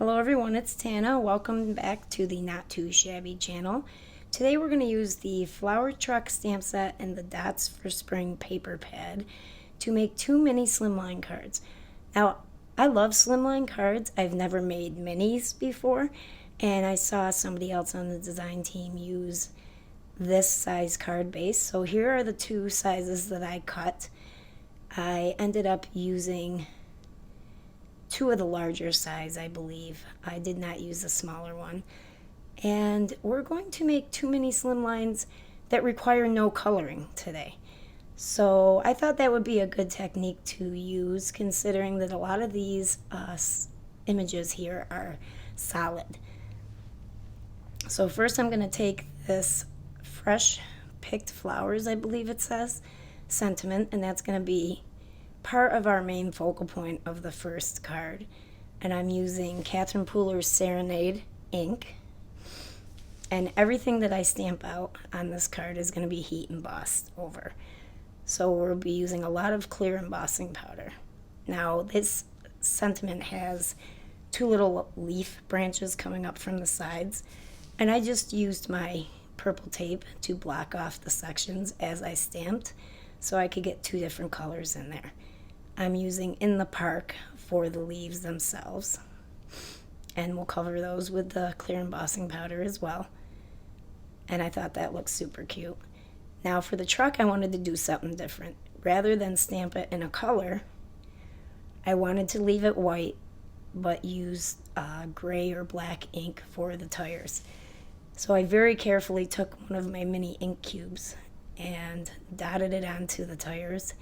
Hello everyone, it's Tana. Welcome back to the Not Too Shabby channel. Today we're going to use the Flower Truck stamp set and the Dots for Spring paper pad to make two mini slimline cards. Now, I love slimline cards. I've never made minis before, and I saw somebody else on the design team use this size card base. So here are the two sizes that I cut. I ended up using two of the larger size, I believe. I did not use the smaller one. And we're going to make two mini slimlines that require no coloring today. So I thought that would be a good technique to use, considering that a lot of these images here are solid. So first I'm going to take this fresh picked flowers, I believe it says, sentiment, and that's going to be part of our main focal point of the first card. And I'm using Catherine Pooler's Serenade ink. And everything that I stamp out on this card is going to be heat embossed over. So we'll be using a lot of clear embossing powder. Now this sentiment has two little leaf branches coming up from the sides. And I just used my purple tape to block off the sections as I stamped so I could get two different colors in there. I'm using In the Park for the leaves themselves, and we'll cover those with the clear embossing powder as well. And I thought that looked super cute. Now for the truck, I wanted to do something different. Rather than stamp it in a color, I wanted to leave it white but use gray or black ink for the tires. So I very carefully took one of my mini ink cubes and dotted it onto the tires.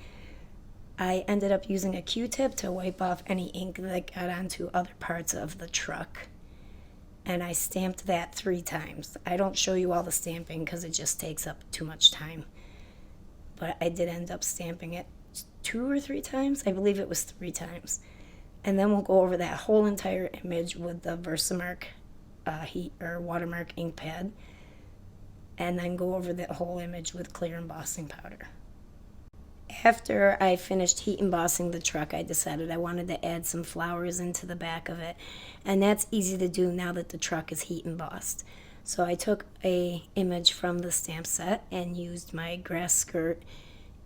I ended up using a Q-tip to wipe off any ink that got onto other parts of the truck. And I stamped that 3 times. I don't show you all the stamping because it just takes up too much time. But I did end up stamping it 2 or 3 times. I believe it was 3 times. And then we'll go over that whole entire image with the Versamark heat or watermark ink pad. And then go over the whole image with clear embossing powder. After I finished heat embossing the truck, I decided I wanted to add some flowers into the back of it. And that's easy to do now that the truck is heat embossed. So I took a image from the stamp set and used my grass skirt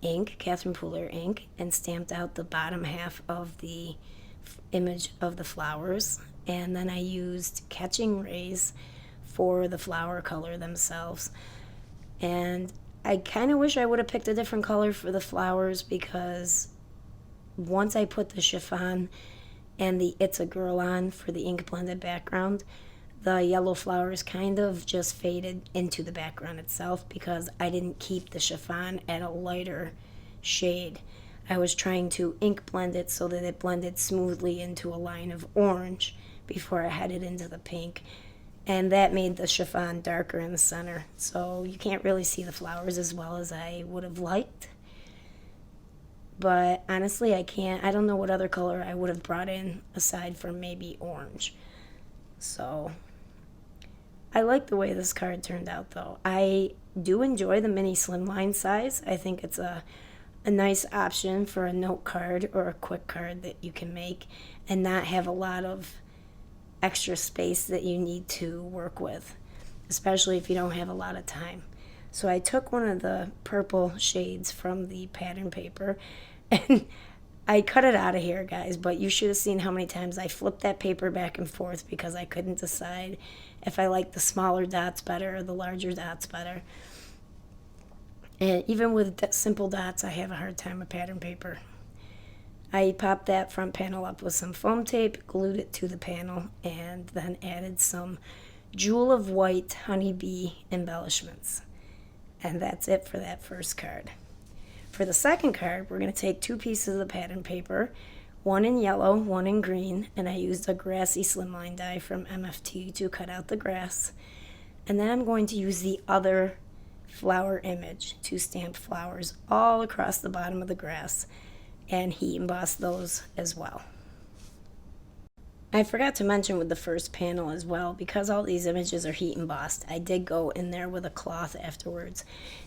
ink, Catherine Pooler ink, and stamped out the bottom half of the image of the flowers. And then I used Catching Rays for the flower color themselves. And I kind of wish I would have picked a different color for the flowers, because once I put the chiffon and the It's a Girl on for the ink blended background, the yellow flowers kind of just faded into the background itself because I didn't keep the chiffon at a lighter shade. I was trying to ink blend it so that it blended smoothly into a line of orange before I headed into the pink. And that made the chiffon darker in the center. So you can't really see the flowers as well as I would have liked. But honestly, I don't know what other color I would have brought in aside from maybe orange. So I like the way this card turned out though. I do enjoy the mini slimline size. I think it's a nice option for a note card or a quick card that you can make and not have a lot of extra space that you need to work with, especially if you don't have a lot of time. So I took one of the purple shades from the pattern paper and I cut it out of here, guys, but you should have seen how many times I flipped that paper back and forth because I couldn't decide if I liked the smaller dots better or the larger dots better. And even with simple dots, I have a hard time with pattern paper. I popped that front panel up with some foam tape, glued it to the panel, and then added some Jewel of White honeybee embellishments. And that's it for that first card. For the second card, we're going to take 2 pieces of pattern paper, one in yellow, one in green, and I used a grassy slimline die from MFT to cut out the grass. And then I'm going to use the other flower image to stamp flowers all across the bottom of the grass and heat emboss those as well. I forgot to mention with the first panel as well, because all these images are heat embossed, I did go in there with a cloth afterwards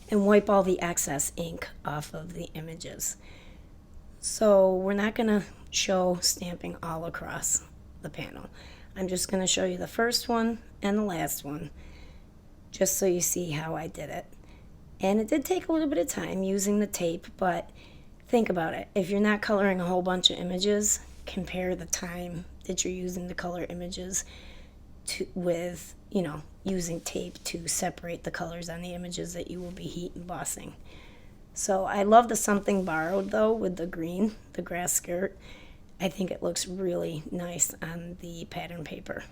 and wipe all the excess ink off of the images. So we're not going to show stamping all across the panel. I'm just going to show you the first one and the last one, just so you see how I did it. And it did take a little bit of time using the tape, but think about it. If you're not coloring a whole bunch of images, compare the time that you're using to color images with, you know, using tape to separate the colors on the images that you will be heat embossing. So I love the Something Borrowed though with the green, the grass skirt. I think it looks really nice on the pattern paper.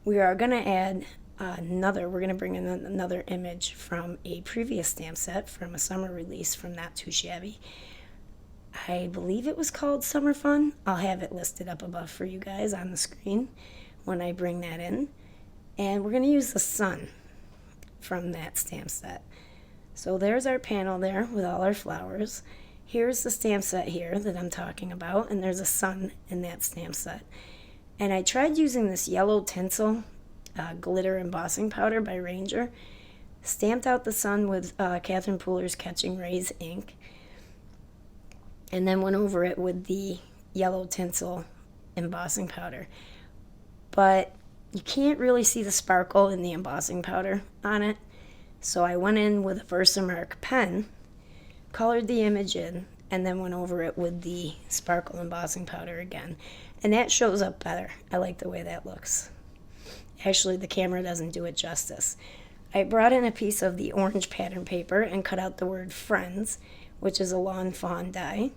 We are going to add we're going to bring in another image from a previous stamp set from a summer release from Not Too Shabby. I believe it was called Summer Fun. I'll have it listed up above for you guys on the screen when I bring that in. And we're going to use the sun from that stamp set. So there's our panel there with all our flowers. Here's the stamp set here that I'm talking about, and there's a sun in that stamp set. And I tried using this yellow tinsel glitter embossing powder by Ranger, stamped out the sun with Catherine Pooler's Catching Rays ink, and then went over it with the yellow tinsel embossing powder. But you can't really see the sparkle in the embossing powder on it, so I went in with a Versamark pen, colored the image in, and then went over it with the sparkle embossing powder again. And that shows up better. I like the way that looks. Actually, the camera doesn't do it justice. I brought in a piece of the orange pattern paper and cut out the word Friends, which is a lawn fawn die.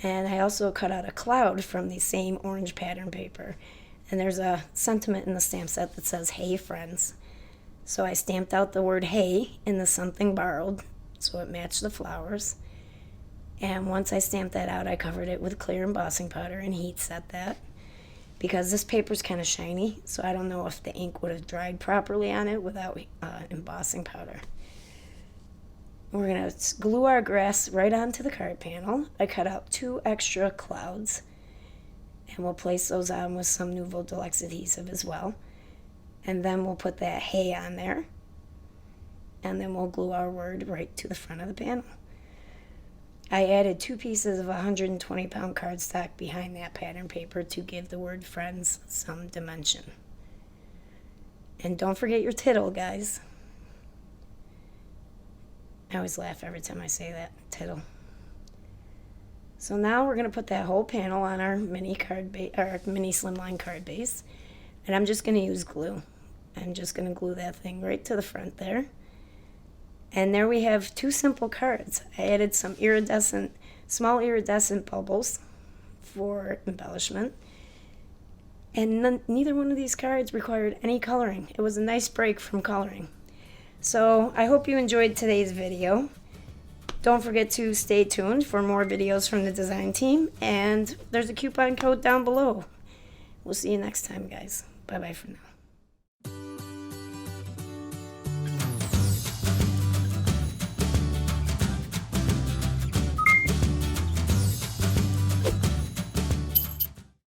And I also cut out a cloud from the same orange pattern paper. And there's a sentiment in the stamp set that says, "Hey, friends." So I stamped out the word "hey" in the Something Borrowed, so it matched the flowers. And once I stamped that out, I covered it with clear embossing powder and heat set that. Because this paper's kind of shiny, so I don't know if the ink would have dried properly on it without embossing powder. We're going to glue our grass right onto the card panel. I cut out 2 extra clouds, and we'll place those on with some Nouveau Deluxe adhesive as well. And then we'll put that "hey" on there, and then we'll glue our word right to the front of the panel. I added 2 pieces of 120-pound cardstock behind that pattern paper to give the word Friends some dimension. And don't forget your tittle, guys. I always laugh every time I say that, tittle. So now we're going to put that whole panel on our mini slimline card base. And I'm just going to use glue. I'm just going to glue that thing right to the front there. And there we have 2 simple cards. I added some small iridescent bubbles for embellishment. And neither one of these cards required any coloring. It was a nice break from coloring. So I hope you enjoyed today's video. Don't forget to stay tuned for more videos from the design team. And there's a coupon code down below. We'll see you next time, guys. Bye-bye for now.